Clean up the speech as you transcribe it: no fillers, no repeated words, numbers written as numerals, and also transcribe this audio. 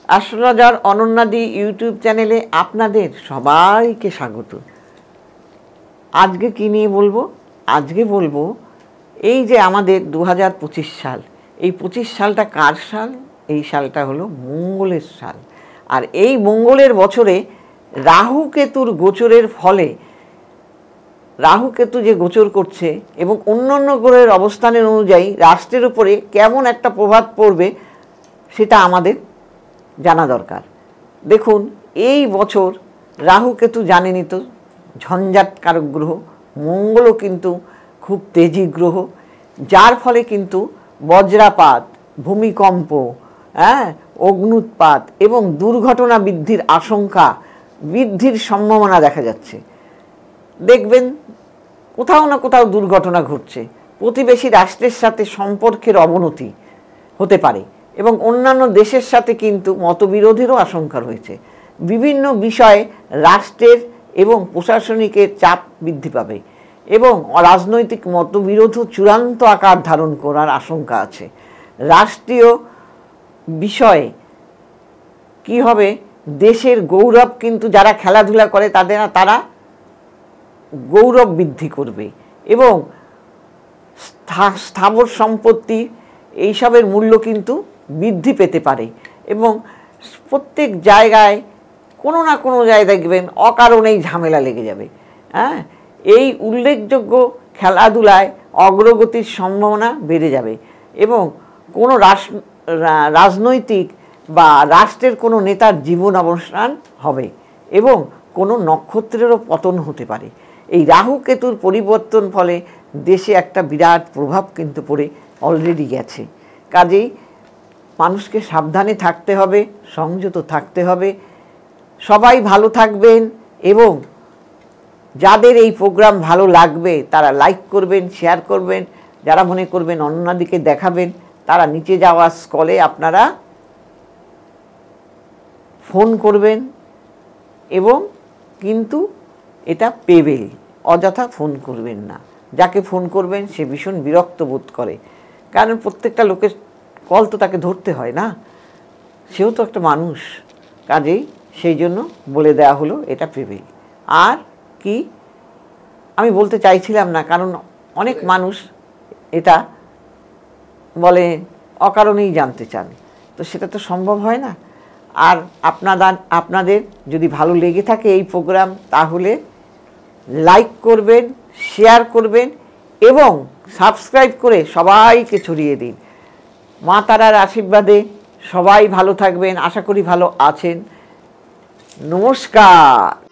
Astrologer অনন্যাদি YouTube চ্যানেলে আপনাদের সবাইকে স্বাগত। আজকে কি নিয়ে বলবো? আজকে বলবো এই যে আমাদের 2025 সাল, এই 25 সালটা কার সাল? এই সালটা হলো মঙ্গলের সাল। আর এই মঙ্গলের বছরে রাহু কেতুর গোচরের ফলে, রাহু কেতু যে গোচর করছে এবং অন্যান্য গ্রহের অবস্থানের অনুযায়ী রাষ্ট্রের উপরে কেমন একটা প্রভাব পড়বে সেটা আমাদের জানা দরকার। দেখুন, এই বছর রাহু কেতু জানেনই তো ঝঞ্ঝাটকারক গ্রহ, মঙ্গলও কিন্তু খুব তেজি গ্রহ, যার ফলে কিন্তু বজ্রাপাত, ভূমিকম্প, অগ্ন্যুৎপাত এবং দুর্ঘটনা বৃদ্ধির আশঙ্কা, বৃদ্ধির সম্ভাবনা দেখা যাচ্ছে। দেখবেন কোথাও না কোথাও দুর্ঘটনা ঘটছে, প্রতিবেশী রাষ্ট্রের সাথে সম্পর্কের অবনতি হতে পারে এবং অন্যান্য দেশের সাথে কিন্তু মতবিরোধেরও আশঙ্কা রয়েছে। বিভিন্ন বিষয়ে রাষ্ট্রের এবং প্রশাসনিকের চাপ বৃদ্ধি পাবে এবং রাজনৈতিক মতবিরোধও চূড়ান্ত আকার ধারণ করার আশঙ্কা আছে। রাষ্ট্রীয় বিষয়ে কি হবে? দেশের গৌরব কিন্তু যারা খেলাধুলা করে তারা গৌরব বৃদ্ধি করবে এবং স্থাবর সম্পত্তি এইসবের মূল্য কিন্তু বৃদ্ধি পেতে পারে এবং প্রত্যেক জায়গায় কোনো না কোনো জায়গায় দেখবেন অকারণেই ঝামেলা লেগে যাবে। এই উল্লেখযোগ্য খেলাধুলায় অগ্রগতির সম্ভাবনা বেড়ে যাবে এবং কোনো রাজনৈতিক বা রাষ্ট্রের কোনো নেতার জীবন অবসান হবে এবং কোনো নক্ষত্রেরও পতন হতে পারে। এই রাহু কেতুর পরিবর্তন ফলে দেশে একটা বিরাট প্রভাব কিন্তু পড়ে অলরেডি গেছে। কাজেই মানুষকে সাবধানে থাকতে হবে, সংযত থাকতে হবে। সবাই ভালো থাকবেন এবং যাদের এই প্রোগ্রাম ভালো লাগবে তারা লাইক করবেন, শেয়ার করবেন। যারা মনে করবেন অন্যদিকে দেখাবেন তারা নিচে যাওয়া স্কলে আপনারা ফোন করবেন এবং কিন্তু এটা পেবেল, অযথা ফোন করবেন না। যাকে ফোন করবেন সে ভীষণ বিরক্ত বোধ করে, কারণ প্রত্যেকটা লোকের কল তো তাকে ধরতে হয় না, সেও তো একটা মানুষ। কাজেই সেই জন্য বলে দেওয়া হলো এটা পেবেল। আর কি আমি বলতে চাইছিলাম না, কারণ অনেক মানুষ এটা বলে অকারণেই জানতে চান, তো সেটা তো সম্ভব হয় না। আর আপনাদের যদি ভালো লেগে থাকে এই প্রোগ্রাম, তাহলে লাইক করবেন, শেয়ার করবেন এবং সাবস্ক্রাইব করে সবাইকে ছড়িয়ে দিন। মা তারার আশীর্বাদে সবাই ভালো থাকবেন, আশা করি ভালো আছেন। নমস্কার।